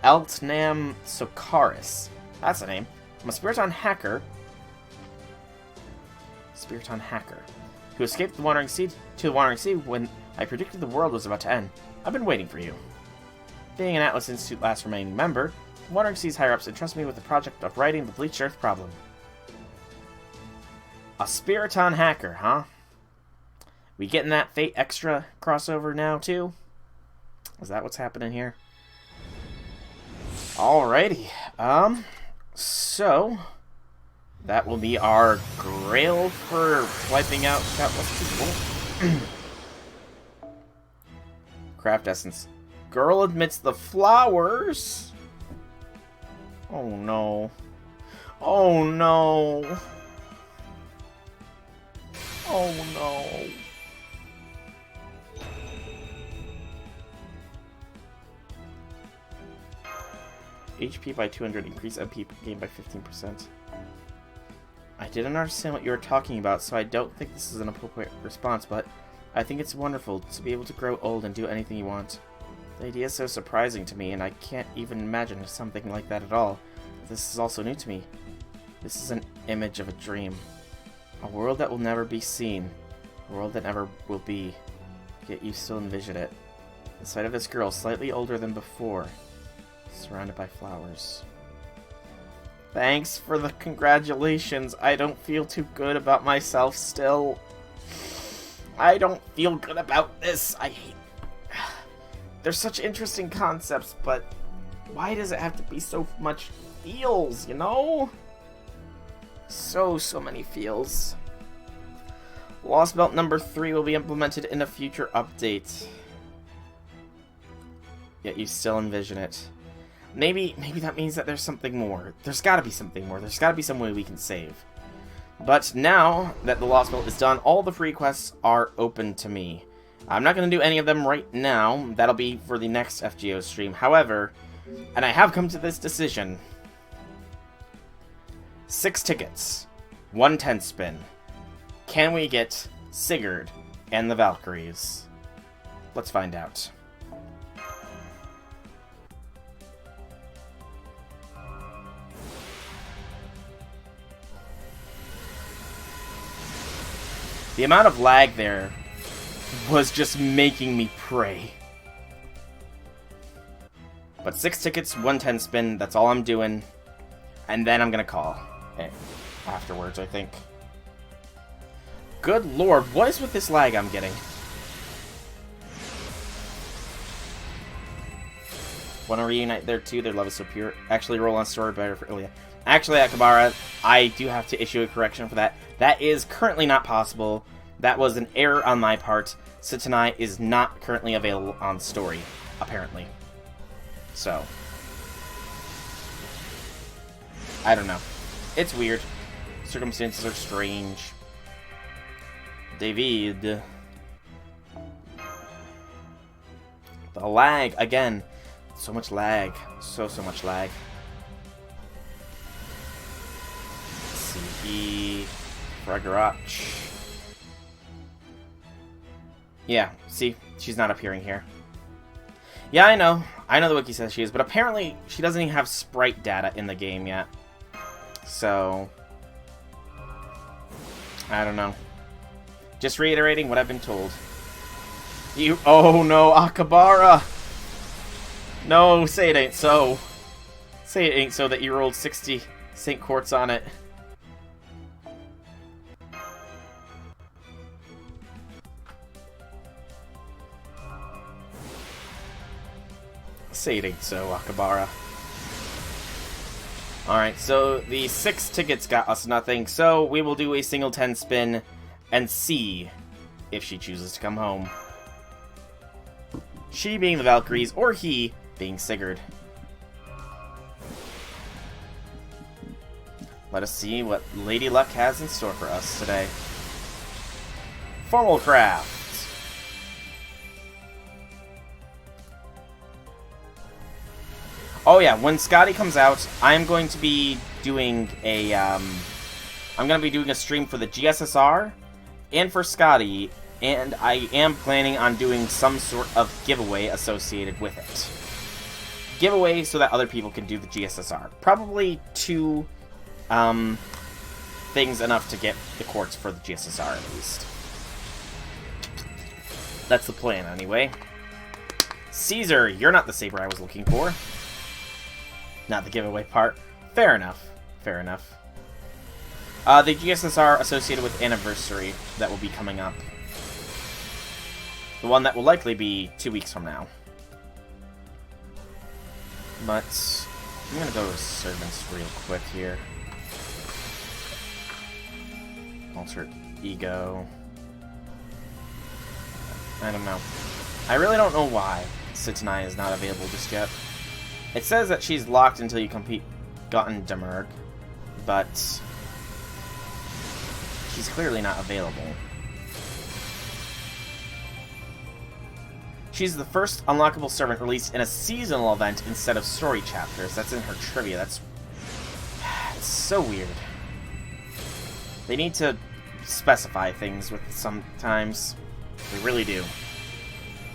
A: Eltnam Sokaris. That's the name. I'm a Spiriton hacker. Who escaped the Wandering Sea to the Wandering Sea when I predicted the world was about to end. I've been waiting for you. Being an Atlas Institute last remaining member, the Wandering Sea's higher-ups entrusted me with the project of writing the Bleached Earth problem. A Spiriton hacker, huh? We getting that Fate Extra crossover now, too? Is that what's happening here? Alrighty. So... that will be our grail for wiping out countless people. Craft essence. Girl admits the flowers. Oh no. Oh no. Oh no. HP by 200, increase MP gain by 15%. I didn't understand what you were talking about, so I don't think this is an appropriate response, but I think it's wonderful to be able to grow old and do anything you want. The idea is so surprising to me, and I can't even imagine something like that at all. This is also new to me. This is an image of a dream. A world that will never be seen. A world that never will be. Yet you still envision it. The sight of this girl, slightly older than before, surrounded by flowers. Thanks for the congratulations. I don't feel too good about myself still. I don't feel good about this. I hate... They're such interesting concepts, but why does it have to be so much feels, you know? So many feels. Lostbelt number 3 will be implemented in a future update. Yet you still envision it. Maybe that means that there's something more. There's gotta be something more. There's gotta be some way we can save. But now that the Lostbelt is done, all the free quests are open to me. I'm not going to do any of them right now. That'll be for the next FGO stream. However, and I have come to this decision. 6 tickets. 1 10 spin. Can we get Sigurd and the Valkyries? Let's find out. The amount of lag there was just making me pray. But 6 tickets, 1 10 spin, that's all I'm doing. And then I'm gonna call afterwards, I think. Good lord, what is with this lag I'm getting? Want to reunite there too? Their love is so pure. Actually, roll on story better for Ilya. Actually, Akabara, I do have to issue a correction for that. That is currently not possible. That was an error on my part. Sitanai is not currently available on story, apparently. So. I don't know. It's weird. Circumstances are strange. David. The lag, again. So much lag. So much lag. CE. Fragarach. Yeah, see? She's not appearing here. Yeah, I know. I know the wiki says she is, but apparently she doesn't even have sprite data in the game yet. So... I don't know. Just reiterating what I've been told. You... Oh no, Akabara! No, say it ain't so. Say it ain't so that you rolled 60 St. Quartz on it. Say it ain't so, Akabara. Alright, so the 6 tickets got us nothing, so we will do a single 10 spin and see if she chooses to come home. She being the Valkyries, or he being Sigurd.
C: Let us see what Lady Luck has in store for us today. Formal craft. Oh yeah, when Scotty comes out, I'm going to be doing a stream for the GSSR and for Scotty, and I am planning on doing some sort of giveaway associated with it. Giveaway so that other people can do the GSSR. Probably 2 things enough to get the quartz for the GSSR at least. That's the plan anyway. Caesar, you're not the saber I was looking for. Not the giveaway part. Fair enough. Fair enough. The GSSR associated with Anniversary that will be coming up. The one that will likely be 2 weeks from now. But I'm gonna go to servants real quick here. Alter ego. I don't know. I really don't know why Sitanai is not available just yet. It says that she's locked until you complete Götterdämmerung, but she's clearly not available. She's the first unlockable servant released in a seasonal event instead of story chapters. That's in her trivia. It's so weird. They need to specify things with sometimes. They really do.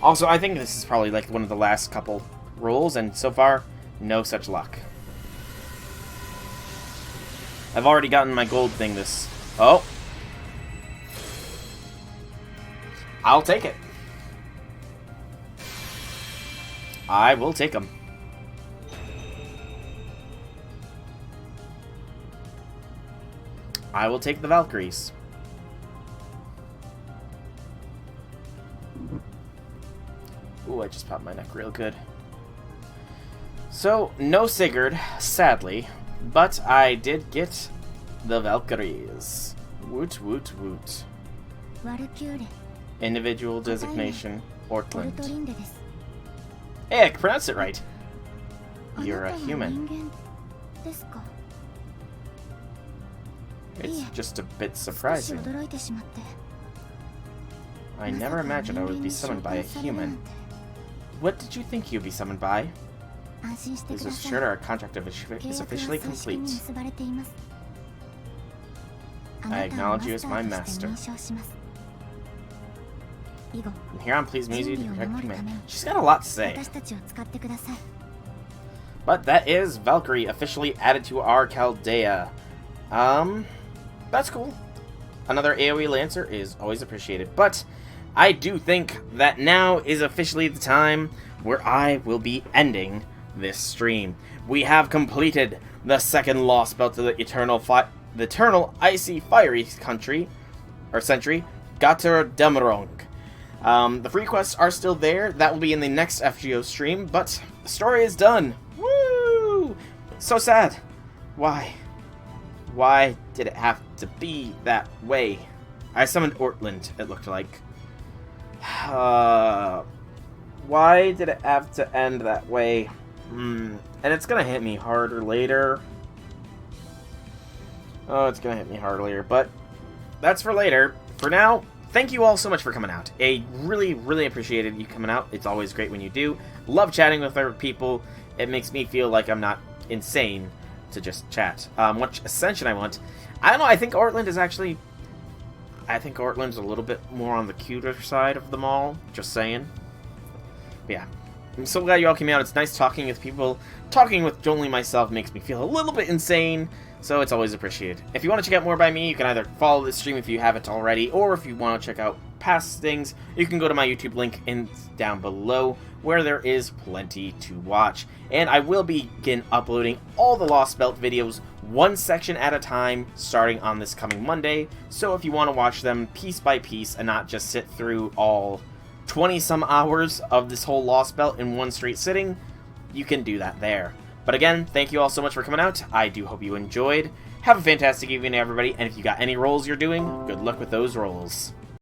C: Also, I think this is probably like one of the last couple rolls, and so far, no such luck. I've already gotten my gold thing this... Oh! I'll take it. I will take them. I will take the Valkyries. Ooh, I just popped my neck real good. So, no Sigurd, sadly, but I did get the Valkyries. Woot, woot, woot. Individual designation, Ortland. Hey, I can pronounce it right. You're a human. It's just a bit surprising. I never imagined I would be summoned by a human. What did you think you'd be summoned by? Please assure our contract is officially complete. I acknowledge you as my master. From here on, please use you to protect the command. She's got a lot to say. But that is Valkyrie officially added to our Chaldea. That's cool. Another AoE Lancer is always appreciated. But I do think that now is officially the time where I will be ending this stream. We have completed the second Lostbelt of the eternal icy fiery country, or century, Götterdämmerung. The free quests are still there. That will be in the next FGO stream, but the story is done. Woo! So sad. Why? Why did it have to be that way? I summoned Ortland, it looked like. Why did it have to end that way? And it's gonna hit me harder later. Oh, it's gonna hit me harder later, but that's for later. For now, thank you all so much for coming out. I really, really appreciated you coming out. It's always great when you do. Love chatting with other people. It makes me feel like I'm not insane to just chat. Which Ascension I want. I don't know, I think Ortland is actually... I think Ortland's a little bit more on the cuter side of them all. Just saying. But yeah. I'm so glad you all came out. It's nice talking with people. Talking with only myself makes me feel a little bit insane. So it's always appreciated. If you want to check out more by me, you can either follow this stream if you haven't already, or if you want to check out past things, you can go to my YouTube link down below, where there is plenty to watch. And I will begin uploading all the Lostbelt videos one section at a time, starting on this coming Monday. So if you want to watch them piece by piece and not just sit through all 20-some hours of this whole Lostbelt in one straight sitting, you can do that there. But again, thank you all so much for coming out. I do hope you enjoyed. Have a fantastic evening, everybody. And if you got any rolls you're doing, good luck with those rolls.